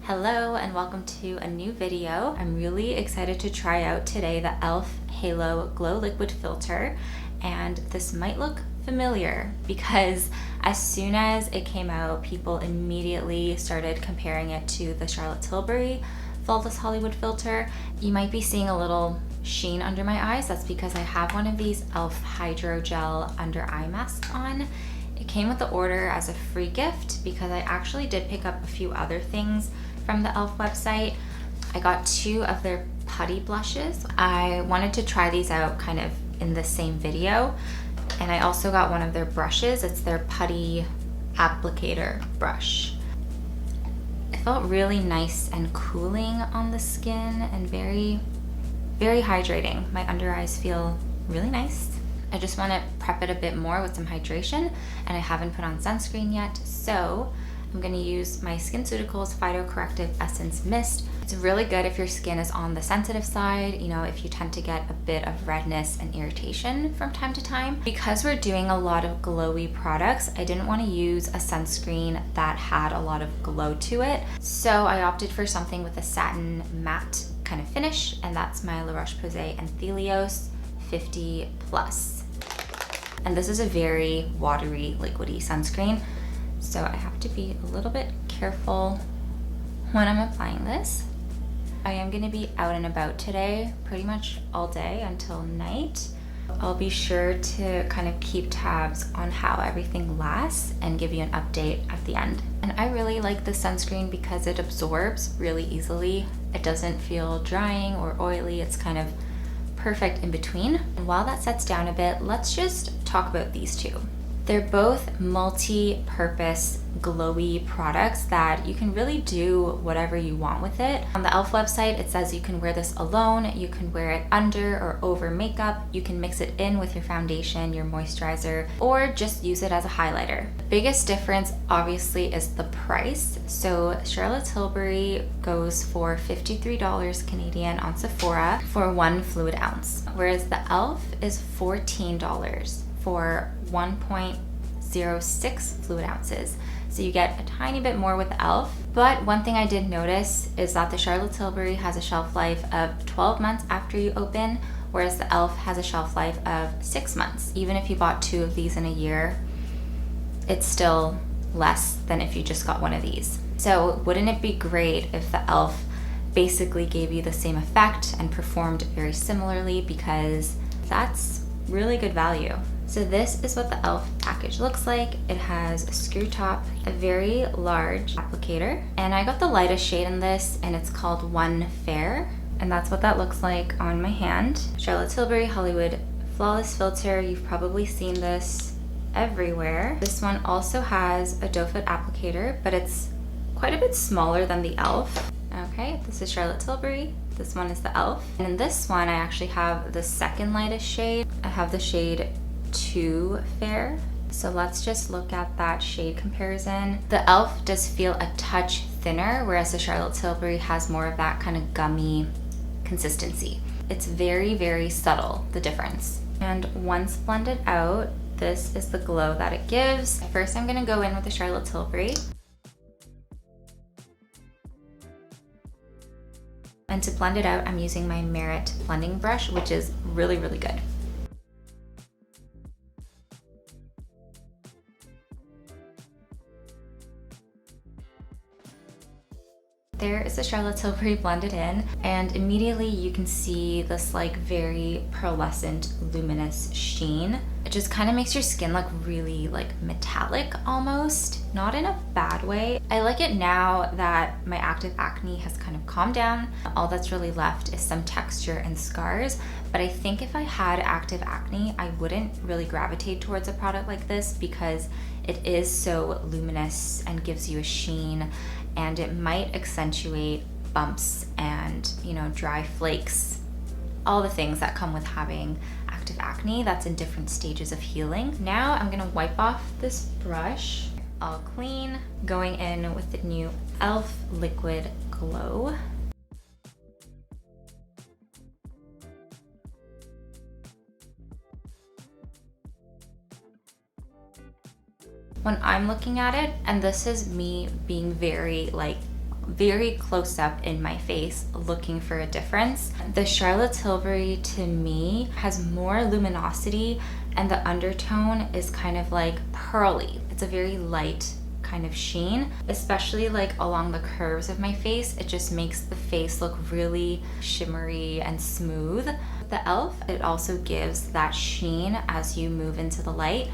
Hello and welcome to a new video. I'm really excited to try out today the e.l.f. Halo Glow Liquid Filter, and this might look familiar because as soon as it came out, people immediately started comparing it to the Charlotte Tilbury Hollywood filter. You might be seeing a little sheen under my eyes. That's because I have one of these e.l.f. Hydrogel under eye masks on. It came with the order as a free gift because I actually did pick up a few other things from the e.l.f. website. I got 2 of their Putty Blushes. I wanted to try these out kind of in the same video. And I also got one of their brushes. It's their Putty Applicator brush. It felt really nice and cooling on the skin and very, very hydrating. My under eyes feel really nice. I just want to prep it a bit more with some hydration, and I haven't put on sunscreen yet, so I'm going to use my Skinceuticals Phytocorrective Essence Mist. It's really good if your skin is on the sensitive side, you know, if you tend to get a bit of redness and irritation from time to time. Because we're doing a lot of glowy products, I didn't want to use a sunscreen that had a lot of glow to it, so I opted for something with a satin matte kind of finish, and that's my La Roche-Posay Anthelios 50 Plus. And this is a very watery, liquidy sunscreen, so I have to be a little bit careful when I'm applying this. I am going to be out and about today, pretty much all day until night. I'll be sure to kind of keep tabs on how everything lasts and give you an update at the end. And I really like this sunscreen because it absorbs really easily. It doesn't feel drying or oily. It's kind of perfect in between. And while that sets down a bit, let's just talk about these two. They're both multi-purpose glowy products that you can really do whatever you want with it. On the e.l.f. website, it says you can wear this alone, you can wear it under or over makeup, you can mix it in with your foundation, your moisturizer, or just use it as a highlighter. The biggest difference obviously is the price. So Charlotte Tilbury goes for $53 Canadian on Sephora for 1 fluid ounce, whereas the e.l.f. is $14 for 1.06 fluid ounces. So you get a tiny bit more with the e.l.f. But one thing I did notice is that the Charlotte Tilbury has a shelf life of 12 months after you open, whereas the e.l.f. has a shelf life of 6 months. Even if you bought 2 of these in a year, it's still less than if you just got one of these. So wouldn't it be great if the e.l.f. basically gave you the same effect and performed very similarly, because that's really good value. So this is what the e.l.f. package looks like. It has a screw top, a very large applicator, and I got the lightest shade in this, and it's called One Fair, and that's what that looks like on my hand. Charlotte Tilbury Hollywood Flawless Filter, you've probably seen this everywhere. This one also has a doe foot applicator, but it's quite a bit smaller than the e.l.f. Okay, this is Charlotte Tilbury. This one is the e.l.f. And in this one, I actually have the second lightest shade. I have the shade Too Fair. So let's just look at that shade comparison. The e.l.f. does feel a touch thinner, whereas the Charlotte Tilbury has more of that kind of gummy consistency. It's very, very subtle, the difference. And once blended out, this is the glow that it gives. First, I'm gonna go in with the Charlotte Tilbury. And to blend it out, I'm using my Merit blending brush, which is really, really good. There is the Charlotte Tilbury blended in, and immediately you can see this like very pearlescent, luminous sheen. It just kind of makes your skin look really like metallic almost, not in a bad way. I like it now that my active acne has kind of calmed down. All that's really left is some texture and scars, but I think if I had active acne, I wouldn't really gravitate towards a product like this because it is so luminous and gives you a sheen, and it might accentuate bumps and, you know, dry flakes, all the things that come with having active acne that's in different stages of healing. Now I'm gonna wipe off this brush, all clean, going in with the new e.l.f. Liquid Glow. When I'm looking at it, and this is me being very like very close up in my face looking for a difference. The Charlotte Tilbury to me has more luminosity, and the undertone is kind of like pearly. It's a very light kind of sheen, especially like along the curves of my face. It just makes the face look really shimmery and smooth. The e.l.f., it also gives that sheen as you move into the light,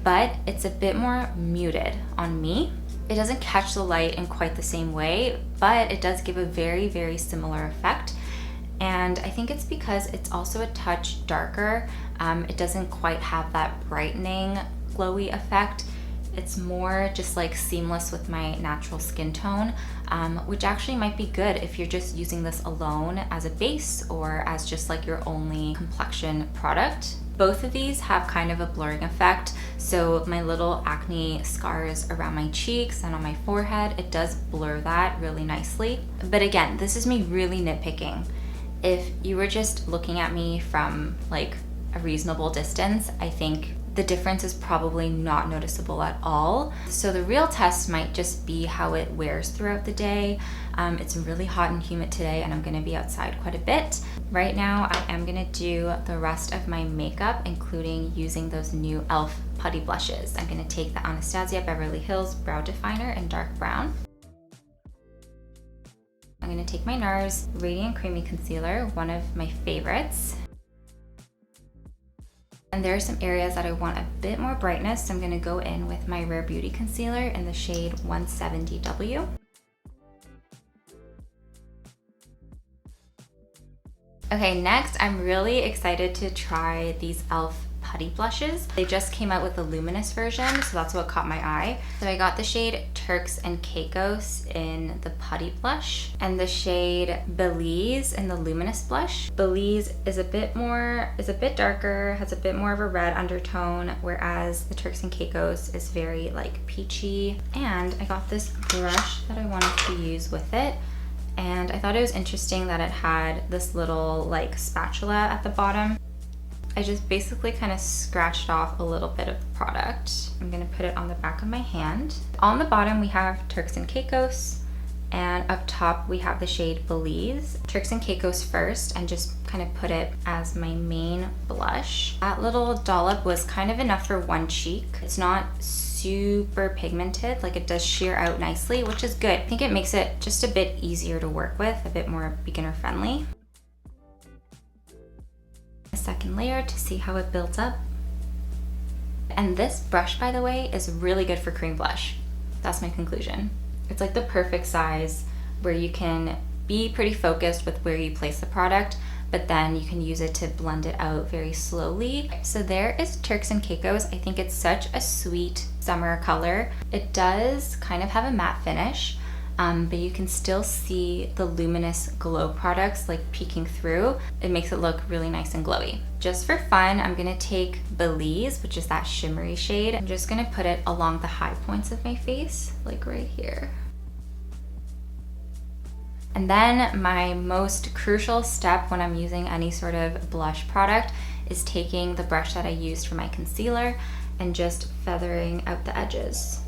but it's a bit more muted on me. It doesn't catch the light in quite the same way, but it does give a very, very similar effect. And I think it's because it's also a touch darker. It doesn't quite have that brightening, glowy effect. It's more just like seamless with my natural skin tone, which actually might be good if you're just using this alone as a base or as just like your only complexion product. Both of these have kind of a blurring effect, so my little acne scars around my cheeks and on my forehead, it does blur that really nicely. But again, this is me really nitpicking. If you were just looking at me from like a reasonable distance, I think the difference is probably not noticeable at all. So the real test might just be how it wears throughout the day. It's really hot and humid today, and I'm gonna be outside quite a bit. Right now, I am gonna do the rest of my makeup, including using those new e.l.f. Putty Blushes. I'm gonna take the Anastasia Beverly Hills Brow Definer in dark brown. I'm gonna take my NARS Radiant Creamy Concealer, one of my favorites. And there are some areas that I want a bit more brightness, so I'm gonna go in with my Rare Beauty Concealer in the shade 170W. Okay, next I'm really excited to try these e.l.f. Putty Blushes. They just came out with the luminous version, so that's what caught my eye. So I got the shade Turks and Caicos in the Putty Blush, and the shade Belize in the luminous blush. Belize is a bit darker, has a bit more of a red undertone, whereas the Turks and Caicos is very like peachy. And I got this brush that I wanted to use with it. And I thought it was interesting that it had this little like spatula at the bottom. I just basically kind of scratched off a little bit of the product. I'm gonna put it on the back of my hand. On the bottom we have Turks and Caicos, and up top we have the shade Belize. Turks and Caicos first, and just kind of put it as my main blush. That little dollop was kind of enough for one cheek. It's not super pigmented, like it does sheer out nicely, which is good. I think it makes it just a bit easier to work with, a bit more beginner friendly. A second layer to see how it builds up. And this brush, by the way, is really good for cream blush. That's my conclusion. It's like the perfect size where you can be pretty focused with where you place the product, but then you can use it to blend it out very slowly. So there is Turks and Caicos. I think it's such a sweet summer color. It does kind of have a matte finish, but you can still see the luminous glow products like peeking through. It makes it look really nice and glowy. Just for fun, I'm gonna take Belize, which is that shimmery shade. I'm just gonna put it along the high points of my face, like right here. And then my most crucial step when I'm using any sort of blush product is taking the brush that I used for my concealer and just feathering out the edges.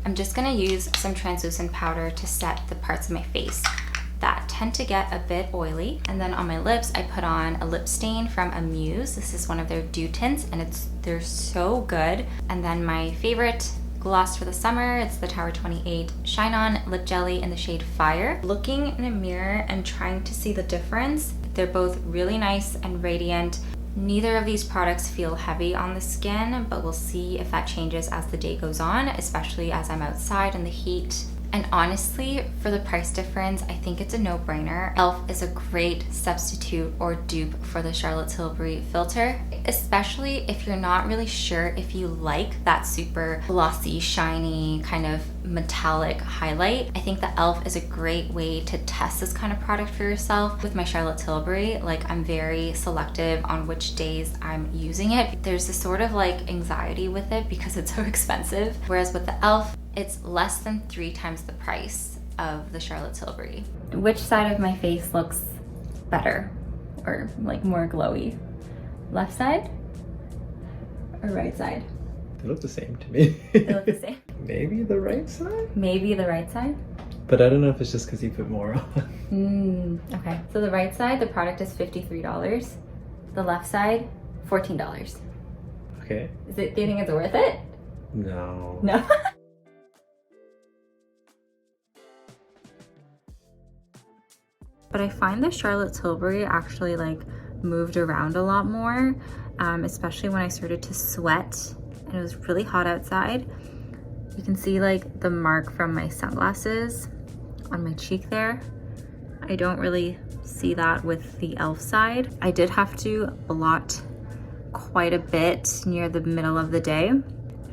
I'm just gonna use some translucent powder to set the parts of my face that tend to get a bit oily. And then on my lips, I put on a lip stain from Amuse. This is one of their dew tints, and they're so good. And then my favorite gloss for the summer, it's the Tower 28 Shine On Lip Jelly in the shade Fire. Looking in a mirror and trying to see the difference, they're both really nice and radiant. Neither of these products feel heavy on the skin, but we'll see if that changes as the day goes on, especially as I'm outside in the heat. And honestly, for the price difference, I think it's a no-brainer. e.l.f. is a great substitute or dupe for the Charlotte Tilbury filter, especially if you're not really sure if you like that super glossy, shiny, kind of metallic highlight. I think the e.l.f. is a great way to test this kind of product for yourself. With my Charlotte Tilbury, like I'm very selective on which days I'm using it. There's this sort of like anxiety with it because it's so expensive. Whereas with the e.l.f., it's less than 3 times the price of the Charlotte Tilbury. Which side of my face looks better or like more glowy? Left side or right side? They look the same to me. They look the same. maybe the right side? Maybe the right side? But I don't know if it's just because you put more on. Okay. So the right side, the product is $53. The left side, $14. Okay. Do you think it's worth it? No. No. But I find the Charlotte Tilbury actually like moved around a lot more, especially when I started to sweat and it was really hot outside. You can see like the mark from my sunglasses on my cheek there. I don't really see that with the e.l.f. side. I did have to blot quite a bit near the middle of the day.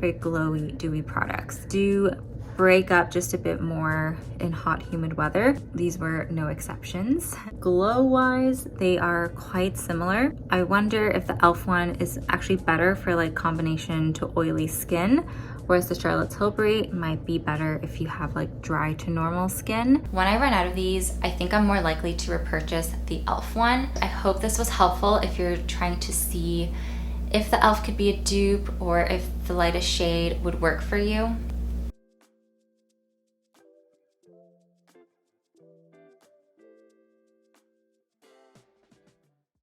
Very glowy, dewy products. Do break up just a bit more in hot, humid weather. These were no exceptions. Glow-wise, they are quite similar. I wonder if the e.l.f. one is actually better for like combination to oily skin, whereas the Charlotte Tilbury might be better if you have like dry to normal skin. When I run out of these, I think I'm more likely to repurchase the e.l.f. one. I hope this was helpful if you're trying to see if the e.l.f. could be a dupe or if the lightest shade would work for you.